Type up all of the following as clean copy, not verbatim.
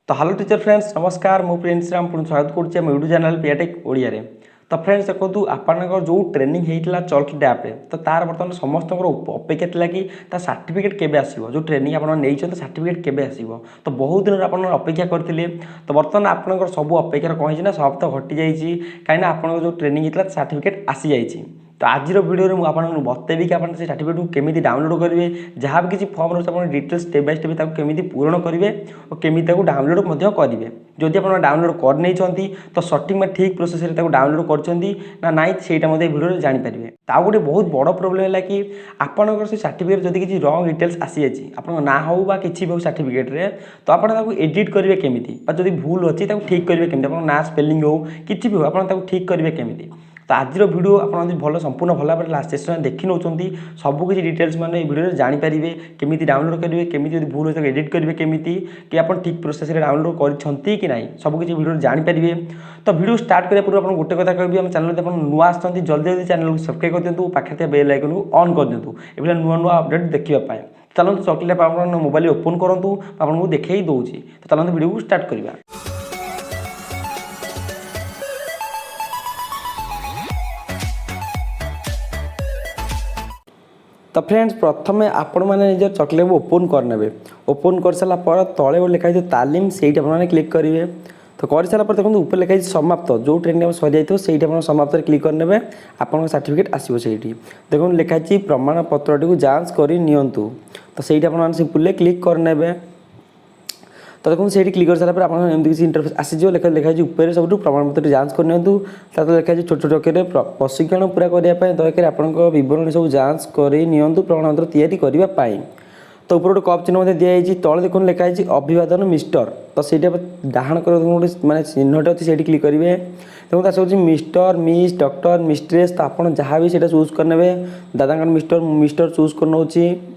तो hello teacher friends नमस्कार मु प्रिंसराम पुणी स्वागत करुच्चे आम यूट्यूब चैनल पीएटेक ओडिया रे। तो फ्रेंड्स देखो आपंकर जो ट्रेनिंग होता चॉकलेट ऐप रे तो तार बर्तमान समस्त अपेक्षा था कि सर्टिफिकेट केबे आसीबो जो ट्रेनिंग आपन नैछन सर्टिफिकेट केबे आसीबो। तो बहुत दिन आपन अपेक्षा करथिले तो बर्तमान आपनकर सब अपेक्षा कौन ना सब तो घटी जाइए कहीं आपन जो ट्रेनिंग होता सर्टिफिकेट आसी जाइए। तो आज वीडियो में मुझे बतेबी कि आप सर्टिफिकेट को केमी डाउनलोड करेंगे जहाँ भी किसी फॉर्म रोचे आप डिटेल्स स्टेप बाय स्टेप केमी पूरण करेंगे और केमी डाउनलोड करेंगे। जदि आप डाउनलोड कर तो सठिक में ठीक प्रोसेस डाउनलोड कर ना से भिडियो जानीपारे। तो गोटे बहुत बड़ प्रोब्लेम है कि आपंकर से सर्टिफिकेट जब किसी रंग डिटेल्स आसी जाए आप ना हो कि भी सर्टिफिकेट रे तो आप एडिट करेंगे केमी जब भूल अच्छी ठीक करेंगे केमी आप ना स्पेलिंग हो कि भी हो आप ठीक करेंगे केमी। तो आज वीडियो आप भल संपूर्ण भल भाव लास्ट सेशन देखी नौ सबकि डिटेल्स मैंने वीडियो जानीपारे केमी डाउनलोड करेंगे केमी जब भूल हो एडिट करेंगे केमी कि आप ठीक प्रोसेस डाउनलोड कर कि नहीं सबकि वीडियो जानीपारे। तो वीडियो स्टार्ट करने पूर्व आप गोटे कथा कहबी आम चैनल आप नुआ आसती जल्दी जल्दी चैनल को सब्सक्राइब कर दिंतु पाखे बेल आइकन को ऑन कर दिंतु ये नुआ नुआ अपडेट देखा। चलते चॉकलेट आप मोबाइल ओपन करूँ आपको देखे दूसरी। तो चलते वीडियो को स्टार्ट करवा। तो फ्रेंड्स प्रथम आपण मैंने निज चॉकलेट ओपन करने ओपन कर सारापर तले लिखाई तालीम से क्लिक करेंगे। तो कर सारापर देखो ऊपर लिखाई समाप्त जो ट्रेनिंग सरी जाए से समाप्त क्लिक करने आप सर्टिफिकेट आसो से देखो लिखाई प्रमाण पत्र टी जांच कर नियंतु। तो सही आप सिंपल क्लिक करने। तो देखो से क्लिक कर सारापर आपमती किसी इंटरफेस आसीज लिखाई ऊपर सब प्रमाणपत्र जांच करनी लिखाई छोट छोट अक्षर प्रशिक्षण पूरा करने दरकार आपंकर बरण सब जांच कर प्रमाणपत्र या करने। तो ऊपर गोटे कप चिन्ह दिखाई तले देखो लिखाई अभिवादन मिस्टर। तो से डाण कर मानते चिन्हटे अच्छी से क्लिक करेंगे देखो तार सब मिस्टर मिस डॉक्टर मिस्ट्रेस। तो आप जहाँ भी चूज करने दादा मिस्टर मिस्टर चूज कर।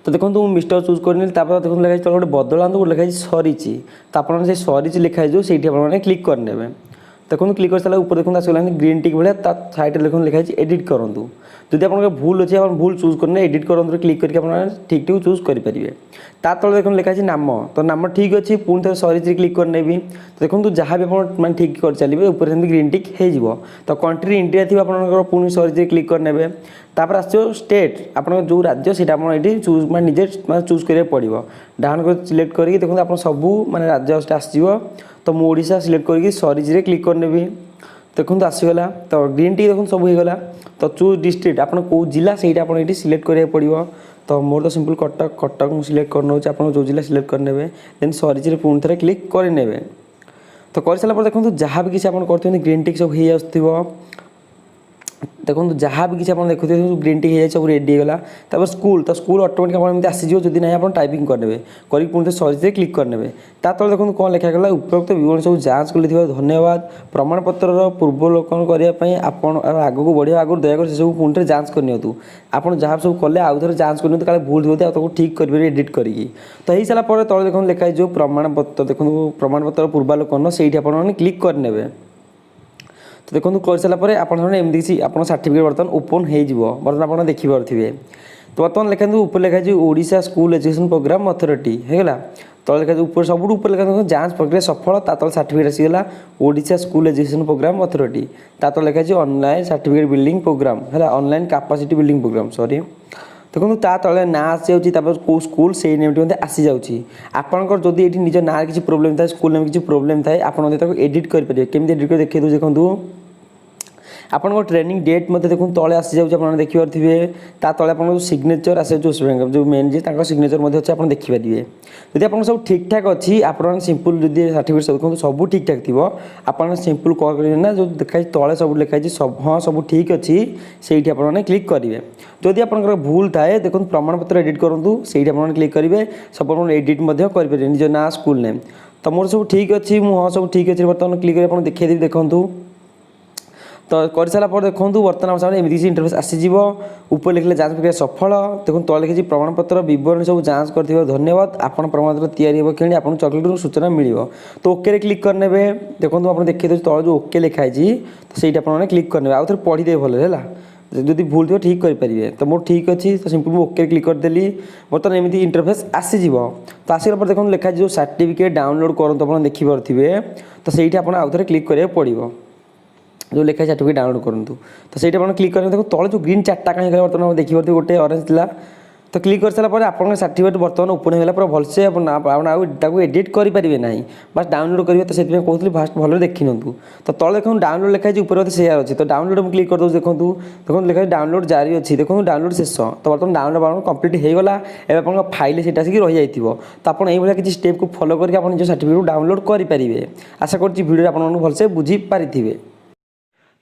तो देखो मिस्टर चूज करनी देखो लिखाई गोटे बदला गोटे लिखाई सरी तो आप सरी लिखाई जो से क्लिक करने। देखो क्लिक कर सारा ऊपर देखो आसगला ग्रीन टिक भाया साइड देखो लिखाई एडिट करूँ जदि आप भूल अच्छे आप भूल चूज करने एडिट करूँ क्लिक करके ठीक ठीक चूज करेंगे। ता तले देखो लिखाई नाम तो नाम ठीक अच्छी पुणी थे सरी क्लिक करने भी। तो देखो जहाँ भी आप मैं ठीक कर चलिए ऊपर से ग्रीन टिक हो। तो कंट्री इंडिया थी आप पुणी सरी क्लिक करने तापर आसो स्टेट आप जो राज्य से ये चूज मैं निजे चूज करा पड़ो डाउन कर सिलेक्ट करके देखो आप सबू मैंने राज्य आसो। तो मुझा सिलेक्ट करके सरीज क्लिक करने देखो आसीगला। तो ग्रीन टी देखो सब होगा। तो चूज डिस्ट्रिक्ट आप कौ जिला से ये सिलेक्ट करा पड़ो। तो मोर तो सिंपल कटक कटक मुझे सिलेक्ट करना आप जो जिला सिलेक्ट करने देन सरीज पुणी थे क्लिक करने। तो कर सारापर देखो जहाँ भी किसी आप करते ग्रीन टिक सब हो आसो। देखो जहाँ भी किसी आप देखते ग्रीन टी हो सब रेडी होगा। तब स्कूल तो स्कूल ऑटोमेटिक आप आसीज जब ना आप टाइपिंग करने कर पुणी सरीज क्लिक करने। ता तले देखो कौन लिखागला उपरोक्त विवरण सब जांच कर धन्यवाद प्रमाणपत्र पूर्वलोकन करने आग को बढ़िया आगुरी दयाकर से सब पुणी जांच करनी आप जहाँ सब कले आउ थे जांच करनी काले भूल हो ठीक करेंगे एडिट करी। तो हो सारापर तले देखो लिखाई जो प्रमाणपत्र देखो प्रमाणपत्र पूर्वालोकन से क्लिक करने। तो देखो कर सारापर आपमती आप सर्टिफिकेट बर्तमान ओपन हो बर्तमान आप देखिपे। तो बर्तमान लिखा ऊपर लिखाई Odisha school education programme authority होगा। तो लिखा ऊपर सब ऊपर लिखा जांच प्रक्रिया सफल ता सर्टिफिकेट आसीगला Odisha school education programme authority. ता लिखाई ऑनलाइन सर्टिफिकेट बिल्डिंग प्रोग्राम है online capacity building programme sorry. देखो ता तले ना आसी जाऊँगी कौ स्कूल से नेम आसी जाऊँगी आपंकर जब ये निज ना किसी प्रोब्लेम था स्कूल में किसी प्रोब्लेम थाए आप एडिट करेंगे केमी एडिट कर देखिए देखो आपन ट्रेनिंग डेट मत देखो तले आसी जाऊँ देखिपे ता तले आप सिग्नेचर आसे जो जो मेन जी सिग्नेचर अच्छे आप देखिपारे। जब आप सब ठीक ठाक अच्छी आप सिंपल जब सर्टिफिकेट सब देखो सब ठीक ठाक थी आप सिंपल कौन करेंगे ना जो देखाई तले सब लिखाई सब हाँ सब ठीक अच्छी से क्लिक करेंगे। जदि आप भूल थाए देखो प्रमाणपत्र एडिट करूँ से क्लिक करेंगे सब एडिट करेंगे निज ना स्कूल नेम। तो मोर सब ठीक अच्छी हाँ सब ठीक अच्छे बर्तमान क्लिक कर देखिए देखूँ। तो कर सारापर देखो बर्तमान सामने एमती इंटरफेस आसीज ऊपर लिखले जांच प्रक्रिया सफल। देखो तले लिखी प्रमाणपत्र बरण सब जांच कर धन्यवाद आप प्रमाणपत्र या कि आप चॉकलेट सूचना मिल। तो ओके क्लिक करने देखो आप देखिए तले जो ओके लिखाई तो सही क्लिक करने आउ थे पढ़ीदे भले है जदि भूल थो ठीक करेंगे। तो मोर ठीक अच्छी तो सिंपल मुझे ओके क्लिक करदेली। बर्तमान एमती इंटरफेस आसीज तो आसला पर देखो लिखा जो सर्टिफिकेट डाउनलोड करूँ आप देखिपे तो सही आप आउ थे क्लिक करा पड़ो जो लिखा सर्टिफिकेट डाउनलोड करूँ तो सही आप क्लिक करेंगे। देखो तले जो ग्रीन चार्टा कहीं बर्तमान देखिए गोटे ऑरेंज था तो क्लिक कर सारापर आप सर्टिफिकेट बर्तमान ओपन होगा पूरा भलसे आपको एडिट करेंगे ना बस डाउनलोड करेंगे। तो से कहते फास्ट भले देखी निंतु तो तले देखो डाउनलोड लिखाई ऊपर शेयर अच्छी तो डाउनलोड में क्लिक कर दूँ। देखो देखो लिखा डाउनलोड जारी अच्छी देखो डाउनलोड शेष तो बर्तमान डाउनलोड कम्प्लीट होगा एवं आप फाइल से आसिक रही जाइए। तो आप किसी स्टेप को फॉलो करके आप निज सर्टिफिकेट डाउनलोड करेंगे। आशा करुँच वीडियो आपको भलसे बुझीपारे।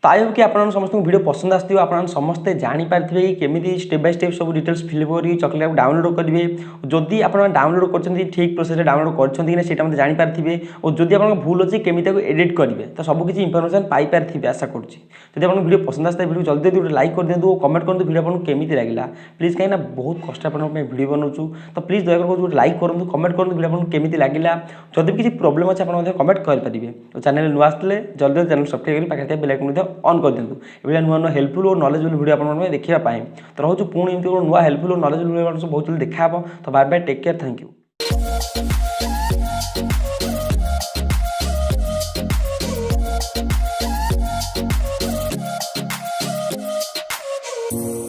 तो आई होप कि आप समस्त वीडियो पसंद आसो आप समस्ते जानीपारे कि केमी स्टेप बाय स्टेप सब डिटेल्स फिल कर चॉकलेट डाउनलोड करेंगे। जदि आप डाउनलोड कर ठीक प्रोसेस डाउनलोड कर जानीपारे और जदि आप भूल अच्छे केमी एडिट करेंगे तो सबकि इनफर्मेशन पाइपारे आशा करुँच। जब आप वीडियो पसंद आसता वीडियो जल्दी गोटे लाइक कर दिखाँ और कमेंट करूँ वीडियो आपको केमी लगे प्लीज कहीं बहुत कष्ट वीडियो बनाऊँ तो प्लीज दया गोटे लाइक करूँ कमेंट करूँ वीडियो आपको केमी लगे। जब भी किसी प्रोब्लेम अच्छे आप कमेंट करेंगे। तो चैनल नुआ आसते जल्दी चैनल सब्सक्राइब कर पाखे बेल आइकन ऑन कर दिंतु ये नुआ नुआ हेल्पफुल और नॉलेजेबल वीडियो आपको देखापी। तो रोज पुणी एमती नुआ हेल्पफुल और नॉलेजेबल वीडियो बहुत जल्दी देखा। तो bye bye take care thank you.